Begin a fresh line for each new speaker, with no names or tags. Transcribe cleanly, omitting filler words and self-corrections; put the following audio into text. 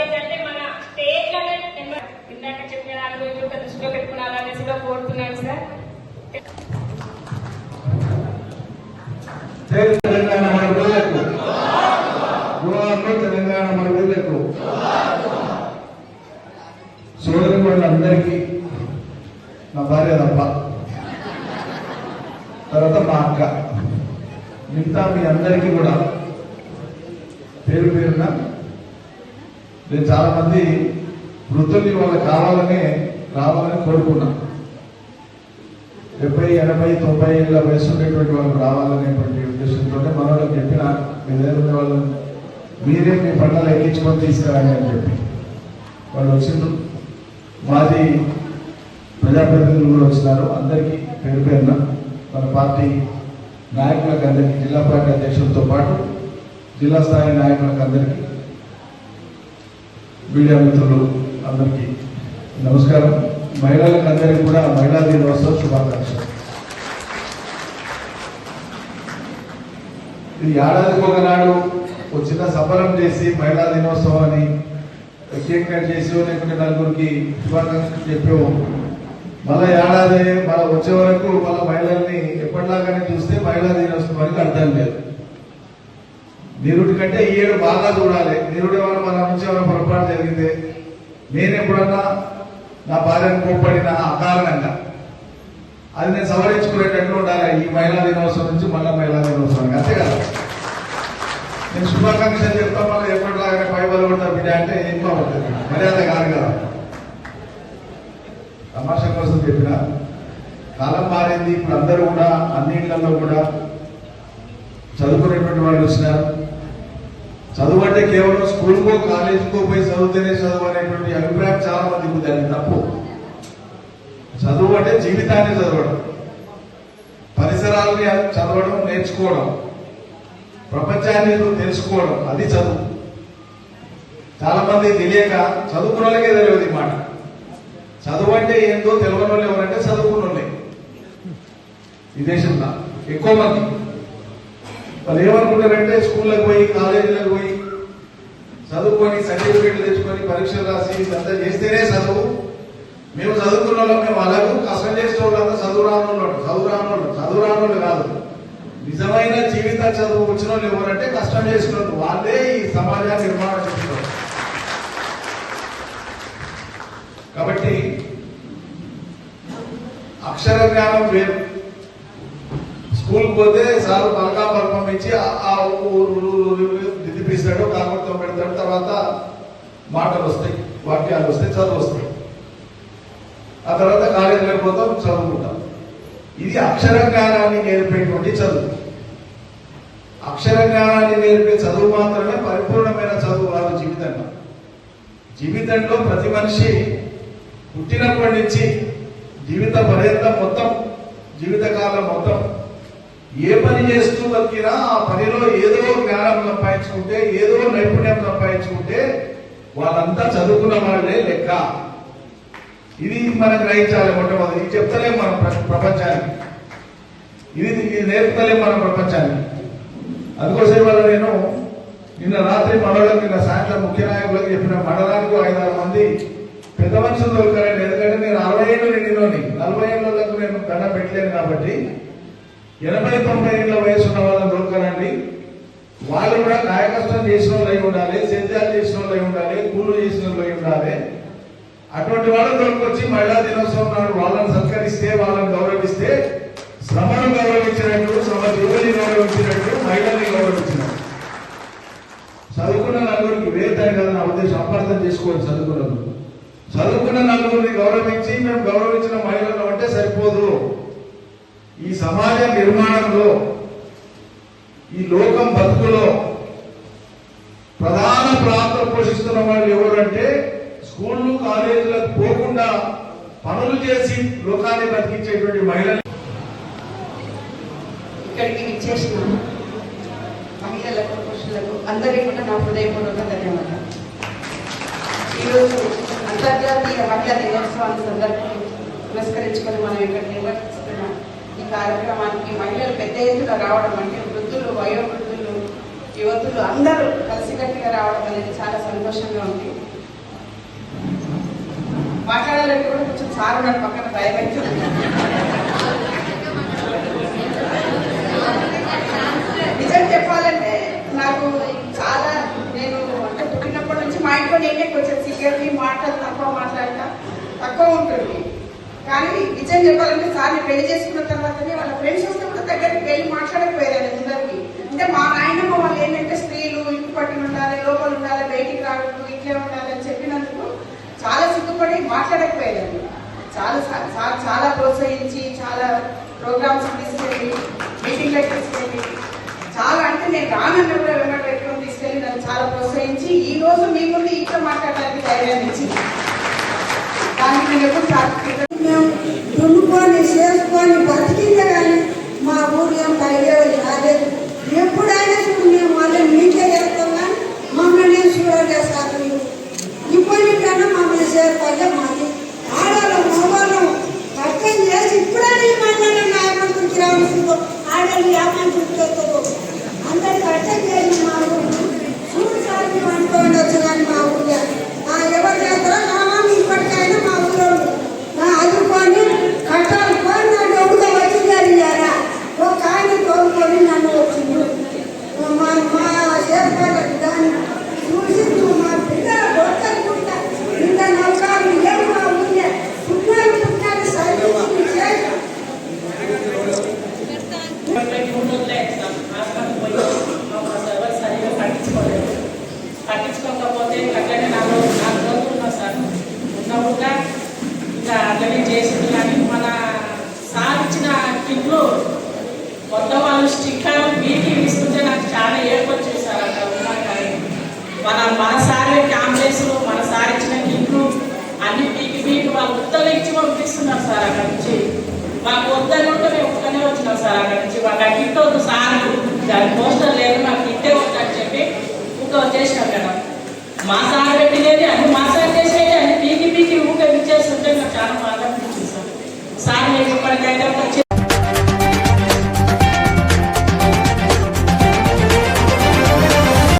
ఏంటంటే మన స్టేట్ లోనే ఇందాక చెప్పిన దాని గురించి ఒక దృష్టిలో పెట్టుకున్నారనేసి కూడా కోరుతున్నాను సార్.
తెలంగాణ మన వీళ్ళకు, తెలంగాణ మన వీళ్ళకు, సోదరి వాళ్ళందరికీ, నా భార్య తప్ప, తర్వాత మా అక్క, మిగతా మీ అందరికీ కూడా పేరు పేరున నేను చాలా మంది వృద్ధుల్ని వాళ్ళకి రావాలని కోరుకున్నా. 70, 80, 90 ఏళ్ళ వయసు ఉండేటువంటి వాళ్ళు రావాలనేటువంటి ఉద్దేశంతో మనోళ్ళకి చెప్పిన మీ దగ్గర వాళ్ళు మీరే మీ పంటలు ఎక్కించుకొని తీసుకురండి అని చెప్పి వాళ్ళు వచ్చిండ్రు. మాజీ ప్రజాప్రతినిధులు కూడా వచ్చినారు. అందరికీ పేరు పేరున మన పార్టీ నాయకులకు అందరికీ, జిల్లా పార్టీ అధ్యక్షులతో పాటు జిల్లా స్థాయి నాయకులకు అందరికీ, మీడియా మిత్రులు అందరికీ నమస్కారం. మహిళలకు అందరికీ కూడా మహిళా దినోత్సవ శుభాకాంక్షలు. ఇది ఏడాదికి ఒకనాడు ఒక చిన్న సఫలం చేసి మహిళా దినోత్సవం అని కేక్ కట్ చేసి లేకుంటే నలుగురికి శుభాకాంక్షలు చెప్పేవు. మళ్ళీ ఏడాది మళ్ళీ వచ్చే వరకు మళ్ళీ మహిళల్ని ఎప్పటిలాగానే చూస్తే మహిళా దినోత్సవానికి అర్థం లేదు. నిరుడి కంటే ఈ ఏడు బాగా చూడాలి. నిరుడు ఏమైనా మన నుంచి ఏమైనా పొరపాటు జరిగితే, నేను ఎప్పుడన్నా నా భార్యను కోప్పడిన అకారణంగా అది నేను సవరించుకునేటట్లు ఉండాలి. ఈ మహిళా దినోత్సవం నుంచి మళ్ళీ మహిళా దినోత్సవానికి, అంతే కదా. నేను శుభాకాంక్షలు చెప్తా, మళ్ళీ ఎప్పటిలాగానే పైబలు ఉంటారు బిడ్డ అంటే ఏం బాగుంటుంది, మర్యాద కాదు కదా. తమాషా కోసం చెప్పిన కాలం మారింది. ఇప్పుడు అందరూ కూడా అన్నింటిలో కూడా చదువుకునేటువంటి వాళ్ళు వచ్చినారు. చదువు అంటే కేవలం స్కూల్కో కాలేజీకో పోయి చదివితేనే చదువు అనేటువంటి అభిప్రాయం చాలా మందికి ఉంది. అది తప్పు. చదువు అంటే జీవితాన్ని చదవడం, పరిసరాలని చదవడం, నేర్చుకోవడం, ప్రపంచాన్ని తెలుసుకోవడం, అది చదువు. చాలా మంది తెలియక చదువుకున్న వాళ్ళకే తెలియదు ఈ మాట. చదువు అంటే ఏందో తెలియని వాళ్ళు ఎవరంటే చదువుకున్న వాళ్ళే. ఈ దేశంలో ఎక్కువ మంది వాళ్ళు ఏమనుకుంటారంటే స్కూళ్ళకి పోయి కాలేజీలకు పోయి చదువుకొని సర్టిఫికేట్లు తెచ్చుకొని పరీక్షలు రాసి ఇదంతా చేస్తేనే చదువు. మేము చదువుకున్న వాళ్ళం, మేము అలాగూ కష్టం చేసే వాళ్ళంతా చదువు రానోళ్ళు కాదు. నిజమైన జీవిత చదువు వచ్చిన వాళ్ళు ఎవరంటే కష్టం చేస్తున్నారు. వాళ్ళే ఈ సమాజాన్ని నిర్మాణం చేస్తున్నారు. కాబట్టి అక్షర జ్ఞానం వేరు. స్కూల్కి పోతే సార్ పలకా పలకం ఇచ్చి ఆ దిద్దిపిస్తాడు, కాకపోతే పెడతాడు, తర్వాత మాటలు వస్తాయి, వాక్యాలు వస్తాయి, చదువు వస్తాయి. ఆ తర్వాత కాలేజీలకు పోతాం, చదువుకుంటాం. ఇది అక్షర జ్ఞానాన్ని నేర్పేటువంటి చదువు. అక్షర జ్ఞానాన్ని నేర్పే చదువు మాత్రమే పరిపూర్ణమైన చదువు కాదు జీవితంలో. జీవితంలో ప్రతి మనిషి పుట్టినప్పటి నుంచి జీవిత పర్యంతం మొత్తం, జీవితకాలం మొత్తం ఏ పని చేస్తూ బతికినా ఆ పనిలో ఏదో జ్ఞానం సంపాదించుకుంటే, ఏదో నైపుణ్యం సంపాదించుకుంటే వాళ్ళంతా చదువుకున్న వాళ్ళే లెక్క. ఇది మనం గ్రహించాలి. మొట్టమొదటి ఇది చెప్తలేం మనం ప్రపంచానికి, ఇది నేర్పుతలేం మనం ప్రపంచానికి. అందుకోసం వల్ల నేను నిన్న రాత్రి మండలం, నిన్న సాయంత్రం ముఖ్య నాయకులకు చెప్పిన మండలానికి 5-6 మంది పెద్ద మనుషులు దొరకారండి. ఎందుకంటే నేను 60 ఏళ్ళు నిండినోని, 40 ఏళ్ళకు నేను దండ పెట్టలేను కాబట్టి 80-90 ఏళ్ళ వయసు ఉన్న వాళ్ళని దొరకారండి. వాళ్ళు కూడా కాయకష్టం చేసిన వాళ్ళు అయి ఉండాలి, సేద్యాలు చేసిన వాళ్ళు అయి ఉండాలి, కూలు చేసిన వాళ్ళు అయి ఉండాలి. అటువంటి వాళ్ళని దొరకొచ్చి మహిళా దినోత్సవం నాడు వాళ్ళని సత్కరిస్తే, వాళ్ళని గౌరవిస్తే, శ్రమను గౌరవించినట్టు, శ్రమ జీవుని గౌరవించినట్టు, మహిళల్ని గౌరవించినట్టు. చదువుకున్న నలుగురికి వేతని కదా నా ఉద్దేశం, అపార్థం చేసుకోవాలి. చదువుకున్న నలుగురిని గౌరవించి మేము గౌరవించిన మహిళలు అంటే సరిపోదు. ఈ సమాజ నిర్మాణంలో, ఈ లోకం బతుకులో ప్రధాన పాత్ర పోషిస్తున్న వాళ్ళు ఎవరంటే స్కూళ్ళు కాలేజీలకు పోకుండా పనులు చేసి లోకాన్ని బతికించేటువంటి మహిళలు.
ఇక్కడికి విచ్చేసిన మహిళలకు, పురుషులకు అందరికీ కూడా నా హృదయపూర్వక ధన్యవాదాలు. ఈరోజు అంతర్జాతీయ మహిళా దినోత్సవాన్ని సందర్భంగా పురస్కరించుకొని మనం ఇక్కడ నిర్వహిస్తున్న ఈ కార్యక్రమానికి మహిళలు పెద్ద ఎత్తున రావడం అంటే వృద్ధులు, వయోవృద్ధులు, యువతులు అందరూ కలిసికట్టుగా రావడం అనేది చాలా సంతోషంగా ఉంది. మాట్లాడాలంటే కూడా కొంచెం సార్ ఉన్నాడు పక్కన, భయపెడుతుంది. నిజం చెప్పాలంటే నాకు చాలా, నేను అంటే పుట్టినప్పటి నుంచి మా ఇంట్లో నేనే కొంచెం సిగ్గర్ని, మాటలు తక్కువ ఉంటుంది. కానీ నిజం చెప్పాలంటే సార్ని పెళ్లి చేసుకున్న తర్వాతనే వాళ్ళ ఫ్రెండ్స్ వస్తే కూడా దగ్గరికి వెళ్ళి మాట్లాడకపోయేదాన్ని ముందరికి. అంటే మా నాయనమ్మ వాళ్ళు ఏంటంటే స్త్రీలు ఇంటి పట్టున ఉండాలి, లోపల ఉండాలి, బయటికి రావద్దు, ఇట్లే ఉండాలి అని చెప్పినందుకు చాలా సిగ్గుపడి మాట్లాడకపోయేదాన్ని. చాలా ప్రోత్సహించి చాలా ప్రోగ్రామ్స్ తీసుకెళ్ళి, మీటింగ్లకు తీసుకెళ్ళి, చాలా అంటే నేను రానన్న కూడా వెంబడి పెట్టుకొని తీసుకెళ్ళి నన్ను చాలా ప్రోత్సహించి ఈ రోజు మీ ముందు ఇంట్లో మాట్లాడడానికి ధైర్యాన్ని ఇచ్చింది. దానికి నేను ఎప్పుడు
మేము దున్నుకొని చేసుకొని బతికిందే కానీ మా ఊరు ఏం పైలేవలు రాలేదు. ఎప్పుడైనా చూడు మేము మళ్ళీ మీకే చేస్తాం కానీ మమ్మల్ని చూడలేదు సార్. ఇప్పటికైనా మమ్మల్ని చేరుకోలే. మాది ఆడవాళ్ళం మగవాళ్ళం కష్టం చేసి ఇప్పుడైనా ఈ మమ్మల్ని నాయకుడికి రావాల్సిందో ఆడవాళ్ళు ఏమనుకుంటుందో అందరి కష్టం చేసి మా ఊరు చూడు సార్ మేము అనుకోవచ్చు. కానీ మా ఊళ్ళో ఎవరు చేస్తారో కావాలి. ఇప్పటికైనా మా ఊళ్ళో అదుకొని కట్టాలు కొని నా డబ్బుగా వచ్చి జరిగారా ఒక ఆయన తోడుకొని నన్ను వచ్చింది. మా చేరుకోలేదు దాన్ని చూసి మా పిల్లల గొప్పలు పుట్టా ఇంకా నౌకాలు లేవు మా ఊళ్ళో పుట్టినారు సైతం
పట్టించుకోకపోతే అట్లనే నాకు రోజులున్నా సార్ ఉన్నప్పుడుగా ఇంకా అట్లనే చేసింది. కానీ మన సార్ ఇచ్చిన కిట్లు మొత్తం వాళ్ళు స్టిక్కర్ బీటీ ఇస్తుంటే నాకు చాలా ఏర్పొచ్చేది సార్. అక్కడ ఉన్నా కానీ మన సార్ క్యాంప్లెస్లు, మన సార్ ఇచ్చిన కిట్లు అన్ని బీటీ వాళ్ళు ఉత్తలు ఇచ్చి పంపిస్తున్నారు సార్. అక్కడ నుంచి మాకు వద్దని ఉంటే మేము ఒక్కనే వచ్చినాం సార్. అక్కడ నుంచి మాకు ఆ కిట్ వద్దు సార్, దాని పోస్టర్ లేదు, మాకు కిట్టే వద్దని చెప్పి ఊక వచ్చేసినాం మేడం. మా సార్ పెట్టినది అన్ని మా సార్ చేసేది అన్ని పీకి ఊక ఇచ్చేస్తుంటే నాకు చాలా బాగా అనిపించింది సార్. సార్ మేము ఇప్పటికైతే